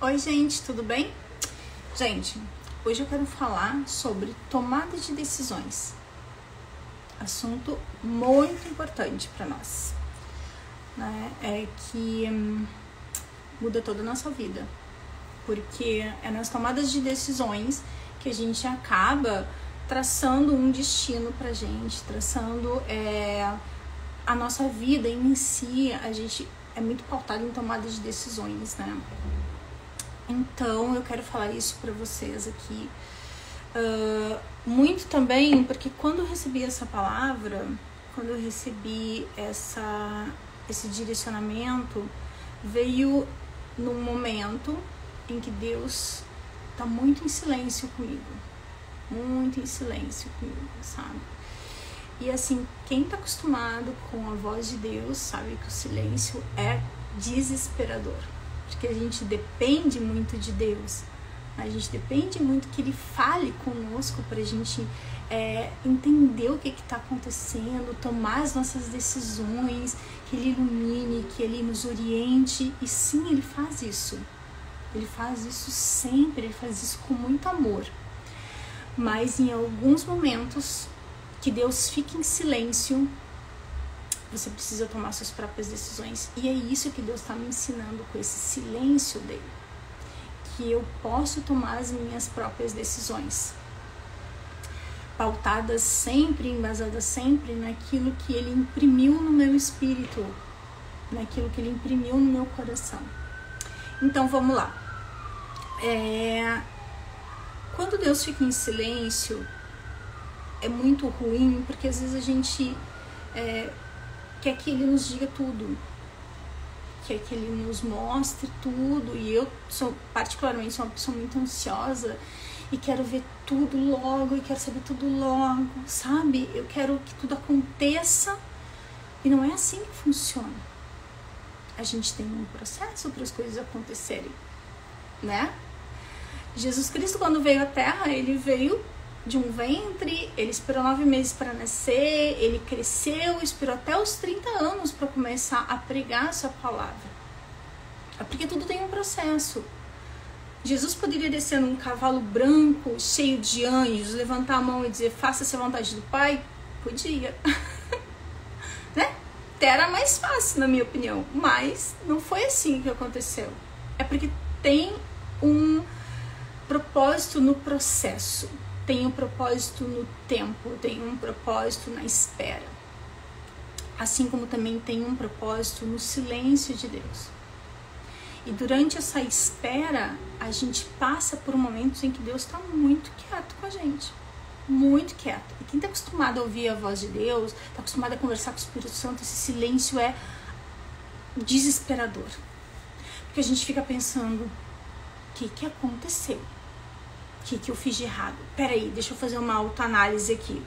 Oi, gente, tudo bem? Gente, hoje eu quero falar sobre tomada de decisões. Assunto muito importante para nós, né? É que muda toda a nossa vida, porque é nas tomadas de decisões que a gente acaba traçando um destino pra gente, traçando a nossa vida em si. A gente é muito pautado em tomada de decisões, né? Então, eu quero falar isso para vocês aqui. Muito também, porque quando eu recebi essa palavra, quando eu recebi esse direcionamento, veio num momento em que Deus tá muito em silêncio comigo. Muito em silêncio comigo, sabe? E assim, quem tá acostumado com a voz de Deus sabe que o silêncio é desesperador. Porque a gente depende muito de Deus, a gente depende muito que Ele fale conosco pra gente entender o que está acontecendo, tomar as nossas decisões, que Ele ilumine, que Ele nos oriente. E sim, Ele faz isso sempre, Ele faz isso com muito amor. Mas em alguns momentos que Deus fica em silêncio, você precisa tomar suas próprias decisões. E é isso que Deus está me ensinando com esse silêncio dele. Que eu posso tomar as minhas próprias decisões. Pautadas sempre, embasadas sempre naquilo que ele imprimiu no meu espírito. Naquilo que ele imprimiu no meu coração. Então vamos lá. Quando Deus fica em silêncio, é muito ruim, porque às vezes a gente quer que Ele nos diga tudo, quer que Ele nos mostre tudo. E eu particularmente sou uma pessoa muito ansiosa e quero ver tudo logo, e quero saber tudo logo, sabe? Eu quero que tudo aconteça, e não é assim que funciona. A gente tem um processo para as coisas acontecerem, né? Jesus Cristo, quando veio à Terra, Ele veio de um ventre, ele esperou 9 meses para nascer, ele cresceu, esperou até os 30 anos para começar a pregar a sua palavra. Porque tudo tem um processo. Jesus poderia descer num cavalo branco, cheio de anjos, levantar a mão e dizer, faça-se a vontade do Pai? Podia. Né? Até era mais fácil, na minha opinião. Mas não foi assim que aconteceu. É porque tem um propósito no processo. Tem um propósito no tempo, tem um propósito na espera. Assim como também tem um propósito no silêncio de Deus. E durante essa espera, a gente passa por momentos em que Deus está muito quieto com a gente. Muito quieto. E quem está acostumado a ouvir a voz de Deus, está acostumado a conversar com o Espírito Santo, esse silêncio é desesperador. Porque a gente fica pensando, o que aconteceu? O que eu fiz de errado? Peraí, deixa eu fazer uma autoanálise aqui,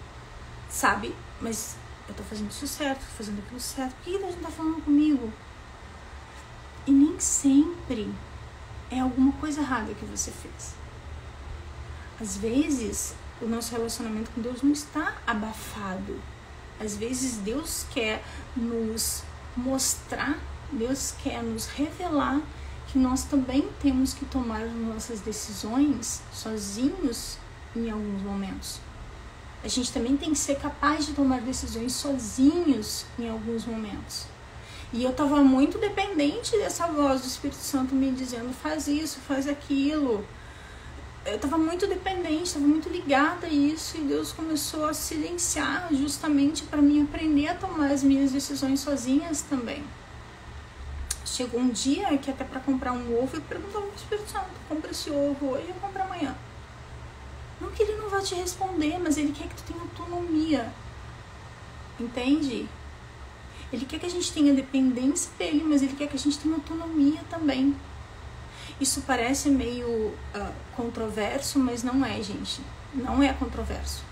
sabe? Mas eu tô fazendo isso certo, tô fazendo aquilo certo. Por que Deus não tá falando comigo? E nem sempre é alguma coisa errada que você fez. Às vezes, o nosso relacionamento com Deus não está abafado. Às vezes, Deus quer nos mostrar, Deus quer nos revelar que nós também temos que tomar as nossas decisões sozinhos em alguns momentos. A gente também tem que ser capaz de tomar decisões sozinhos em alguns momentos. E eu estava muito dependente dessa voz do Espírito Santo me dizendo, faz isso, faz aquilo. Eu estava muito dependente, estava muito ligada a isso, e Deus começou a silenciar justamente para mim aprender a tomar as minhas decisões sozinhas também. Chegou um dia que até para comprar um ovo eu perguntava pro Espírito Santo, compra esse ovo hoje ou compra amanhã? Não que ele não vai te responder, mas ele quer que tu tenha autonomia, entende? Ele quer que a gente tenha dependência dele, mas ele quer que a gente tenha autonomia também. Isso parece meio controverso, mas não é, gente. Não é controverso.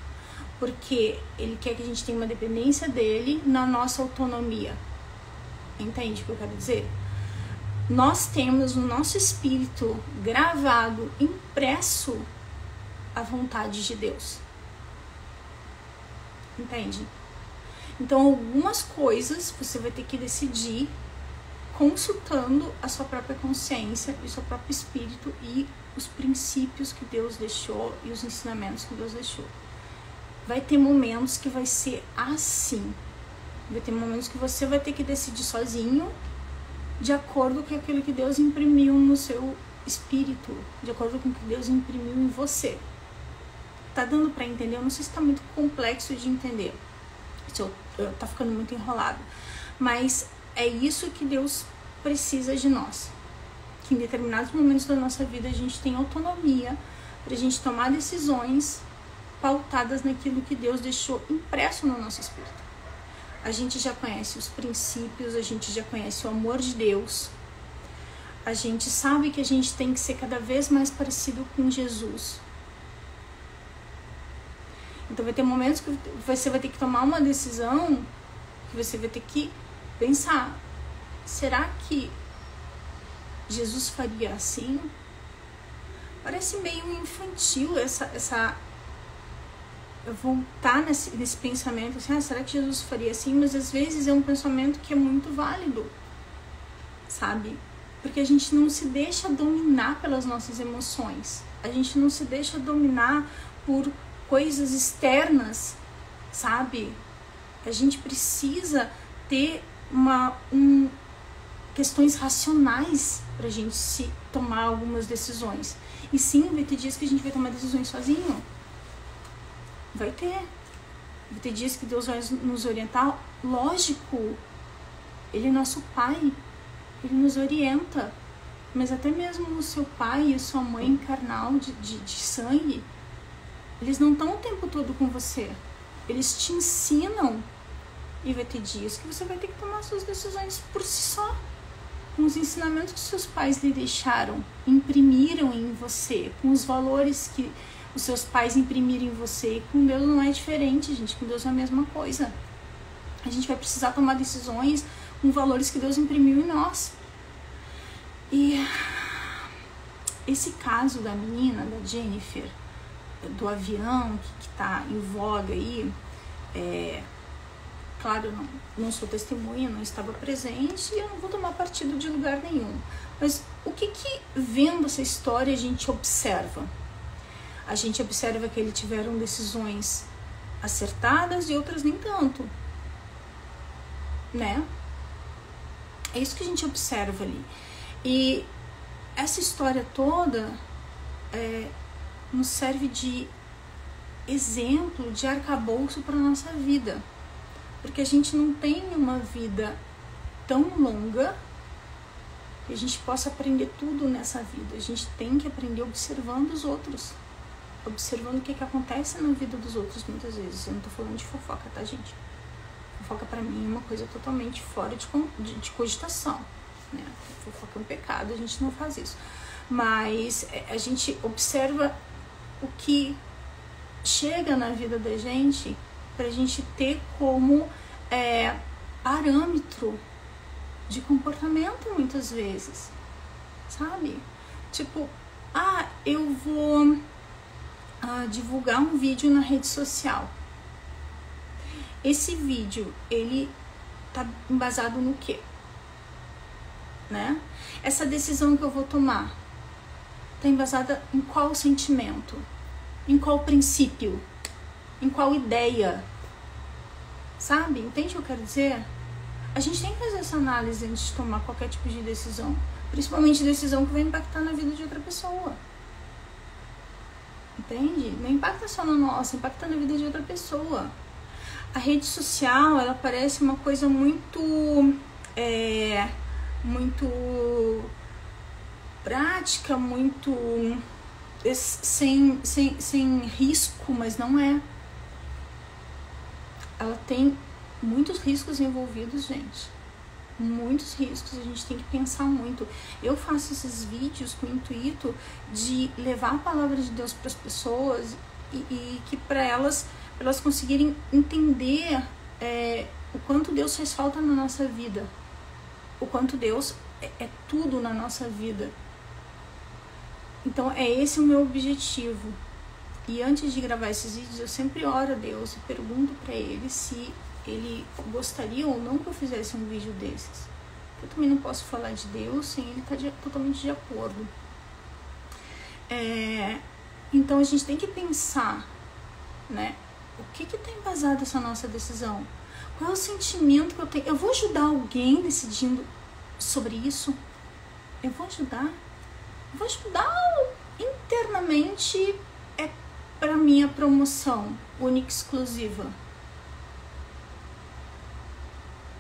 Porque ele quer que a gente tenha uma dependência dele na nossa autonomia. Entende o que eu quero dizer? Nós temos no nosso espírito gravado, impresso, a vontade de Deus. Entende? Então, algumas coisas você vai ter que decidir consultando a sua própria consciência e o seu próprio espírito e os princípios que Deus deixou e os ensinamentos que Deus deixou. Vai ter momentos que vai ser assim. Vai ter momentos que você vai ter que decidir sozinho, de acordo com aquilo que Deus imprimiu no seu espírito, de acordo com o que Deus imprimiu em você. Tá dando pra entender? Eu não sei se tá muito complexo de entender. Tá ficando muito enrolado. Mas é isso que Deus precisa de nós. Que em determinados momentos da nossa vida a gente tem autonomia pra gente tomar decisões pautadas naquilo que Deus deixou impresso no nosso espírito. A gente já conhece os princípios, a gente já conhece o amor de Deus. A gente sabe que a gente tem que ser cada vez mais parecido com Jesus. Então vai ter momentos que você vai ter que tomar uma decisão, que você vai ter que pensar, será que Jesus faria assim? Parece meio infantil essa voltar nesse pensamento, assim, será que Jesus faria assim? Mas às vezes é um pensamento que é muito válido, sabe? Porque a gente não se deixa dominar pelas nossas emoções, a gente não se deixa dominar por coisas externas, sabe? A gente precisa ter questões racionais pra gente se tomar algumas decisões. E sim, vai ter dias que a gente vai tomar decisões sozinho. Vai ter dias que Deus vai nos orientar. Lógico, Ele é nosso Pai, Ele nos orienta. Mas até mesmo o seu pai e a sua mãe carnal de sangue, eles não estão o tempo todo com você. Eles te ensinam. E vai ter dias que você vai ter que tomar suas decisões por si só. Com os ensinamentos que seus pais lhe deixaram, imprimiram em você, com os valores que os seus pais imprimiram em você. E com Deus não é diferente, gente. Com Deus é a mesma coisa. A gente vai precisar tomar decisões com valores que Deus imprimiu em nós. E esse caso da menina, da Jennifer, do avião que tá em voga aí, claro, eu não sou testemunha, não estava presente e eu não vou tomar partido de lugar nenhum. Mas o que vendo essa história a gente observa? A gente observa que eles tiveram decisões acertadas e outras nem tanto, né? É isso que a gente observa ali. E essa história toda nos serve de exemplo, de arcabouço para a nossa vida. Porque a gente não tem uma vida tão longa que a gente possa aprender tudo nessa vida. A gente tem que aprender observando os outros. Observando o que acontece na vida dos outros muitas vezes. Eu não tô falando de fofoca, tá, gente? Fofoca pra mim é uma coisa totalmente fora de cogitação, né? Fofoca é um pecado, a gente não faz isso. Mas a gente observa o que chega na vida da gente pra gente ter como parâmetro de comportamento muitas vezes, sabe? Tipo, eu vou divulgar um vídeo na rede social. Esse vídeo, ele tá embasado no quê? Né? Essa decisão que eu vou tomar tá embasada em qual sentimento? Em qual princípio? Em qual ideia? Sabe? Entende o que eu quero dizer? A gente tem que fazer essa análise antes de tomar qualquer tipo de decisão. Principalmente decisão que vai impactar na vida de outra pessoa. Entende? Não impacta só na nossa, impacta na vida de outra pessoa. A rede social, ela parece uma coisa muito prática, muito sem risco, mas não é. Ela tem muitos riscos envolvidos, gente. Muitos riscos, a gente tem que pensar muito. Eu faço esses vídeos com o intuito de levar a palavra de Deus para as pessoas e que para elas conseguirem entender o quanto Deus faz falta na nossa vida, o quanto Deus é tudo na nossa vida. Então é esse o meu objetivo. E antes de gravar esses vídeos, eu sempre oro a Deus e pergunto para Ele se Ele gostaria ou não que eu fizesse um vídeo desses. Eu também não posso falar de Deus sem ele estar totalmente de acordo. Então a gente tem que pensar, né? O que está embasado essa nossa decisão? Qual é o sentimento que eu tenho? Eu vou ajudar alguém decidindo sobre isso? Eu vou ajudar? Eu vou ajudar internamente para minha promoção única e exclusiva?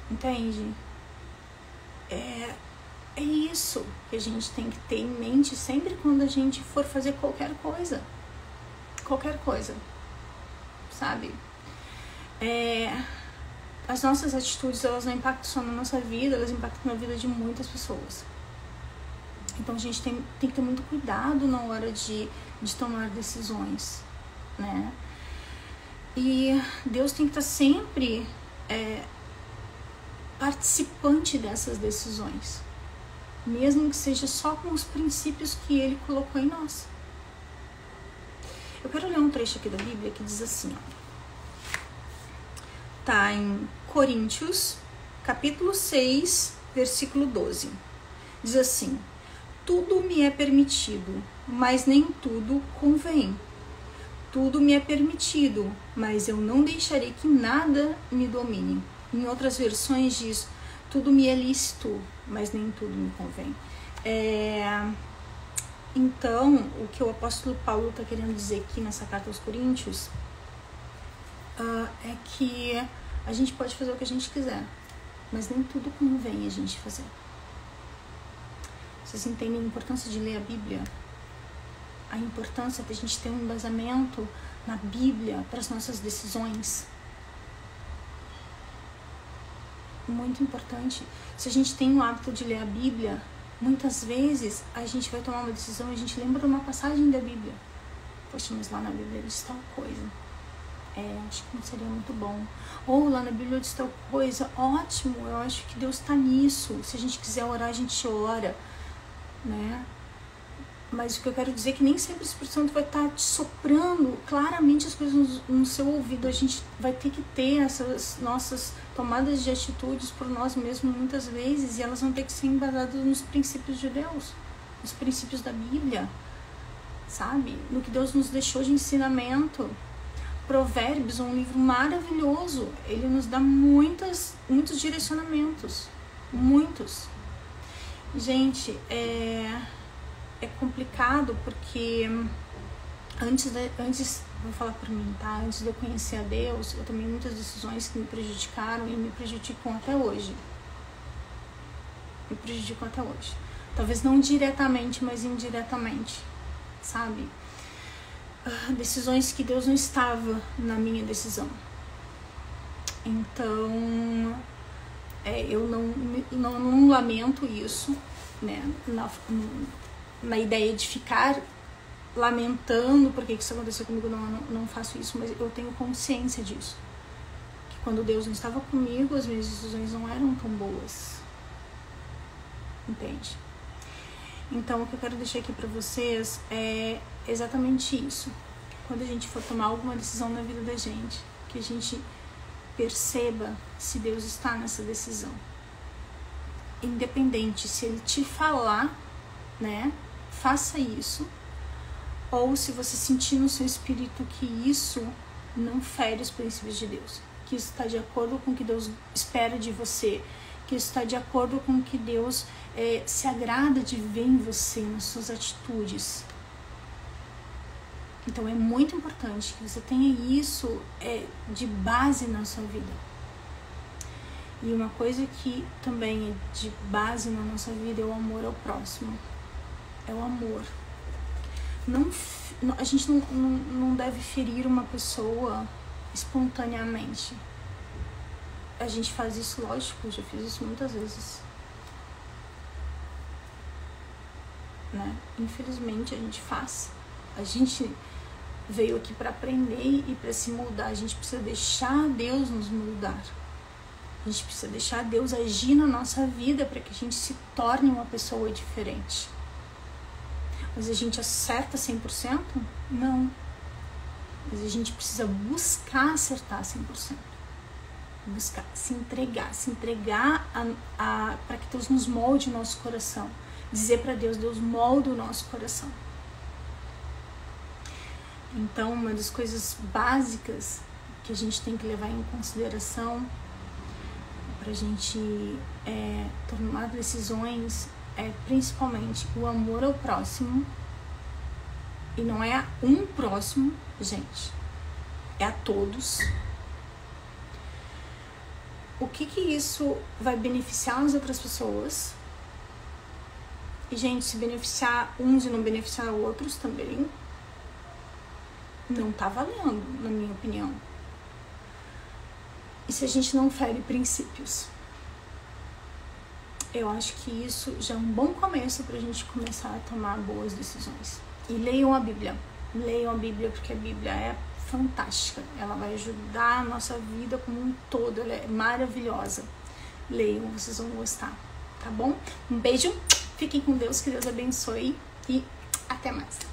Entende? É isso que a gente tem que ter em mente sempre quando a gente for fazer qualquer coisa. Qualquer coisa. Sabe? As nossas atitudes, elas não impactam só na nossa vida, elas impactam na vida de muitas pessoas. Então a gente tem que ter muito cuidado na hora de tomar decisões, né? E Deus tem que estar sempre participante dessas decisões, mesmo que seja só com os princípios que Ele colocou em nós. Eu quero ler um trecho aqui da Bíblia que diz assim, ó. Tá em Coríntios, capítulo 6, versículo 12. Diz assim: tudo me é permitido, mas nem tudo convém. Tudo me é permitido, mas eu não deixarei que nada me domine. Em outras versões diz: tudo me é lícito, mas nem tudo me convém. Então, o que o apóstolo Paulo está querendo dizer aqui nessa carta aos Coríntios é que a gente pode fazer o que a gente quiser, mas nem tudo convém a gente fazer. Vocês entendem a importância de ler a Bíblia? A importância de a gente ter um embasamento na Bíblia para as nossas decisões? Muito importante. Se a gente tem o hábito de ler a Bíblia, muitas vezes a gente vai tomar uma decisão e a gente lembra de uma passagem da Bíblia. Poxa, mas lá na Bíblia diz tal coisa. Acho que não seria muito bom. Ou lá na Bíblia diz tal coisa. Ótimo, eu acho que Deus está nisso. Se a gente quiser orar, a gente ora, né? Mas o que eu quero dizer é que nem sempre o Espírito Santo vai estar te soprando claramente as coisas no seu ouvido. A gente vai ter que ter essas nossas tomadas de atitudes por nós mesmos muitas vezes, e elas vão ter que ser embasadas nos princípios de Deus, nos princípios da Bíblia, sabe? No que Deus nos deixou de ensinamento. Provérbios é um livro maravilhoso. Ele nos dá muitos direcionamentos. Muitos. Gente, é complicado porque antes, vou falar por mim, tá? Antes de eu conhecer a Deus, eu tomei muitas decisões que me prejudicaram e me prejudicam até hoje. Me prejudicam até hoje. Talvez não diretamente, mas indiretamente, sabe? Decisões que Deus não estava na minha decisão. Então, eu não lamento isso, né? Na ideia de ficar lamentando porque isso aconteceu comigo, não faço isso, mas eu tenho consciência disso, que quando Deus não estava comigo, as minhas decisões não eram tão boas, entende? Então o que eu quero deixar aqui pra vocês é exatamente isso. Quando a gente for tomar alguma decisão na vida da gente, que a gente perceba se Deus está nessa decisão, independente se Ele te falar, né, faça isso, ou se você sentir no seu espírito que isso não fere os princípios de Deus, que isso está de acordo com o que Deus espera de você, que isso está de acordo com o que Deus se agrada de ver em você, nas suas atitudes. Então é muito importante que você tenha isso de base na sua vida. E uma coisa que também é de base na nossa vida é o amor ao próximo. É o amor. A gente não deve ferir uma pessoa espontaneamente. A gente faz isso, lógico, eu já fiz isso muitas vezes, né? Infelizmente a gente faz. A gente veio aqui para aprender e para se moldar. A gente precisa deixar Deus nos moldar. A gente precisa deixar Deus agir na nossa vida para que a gente se torne uma pessoa diferente. Mas a gente acerta 100%? Não. Mas a gente precisa buscar acertar 100%. buscar se entregar para que Deus nos molde o nosso coração. Dizer para Deus, Deus molda o nosso coração. Então, uma das coisas básicas que a gente tem que levar em consideração para a gente tomar decisões é principalmente o amor ao próximo. E não é a um próximo, gente, é a todos. O que isso vai beneficiar as outras pessoas? E, gente, se beneficiar uns e não beneficiar outros também, não tá valendo, na minha opinião. E se a gente não fere princípios? Eu acho que isso já é um bom começo pra gente começar a tomar boas decisões. E leiam a Bíblia porque a Bíblia é fantástica, ela vai ajudar a nossa vida como um todo, ela é maravilhosa. Leiam, vocês vão gostar, tá bom? Um beijo, fiquem com Deus, que Deus abençoe e até mais.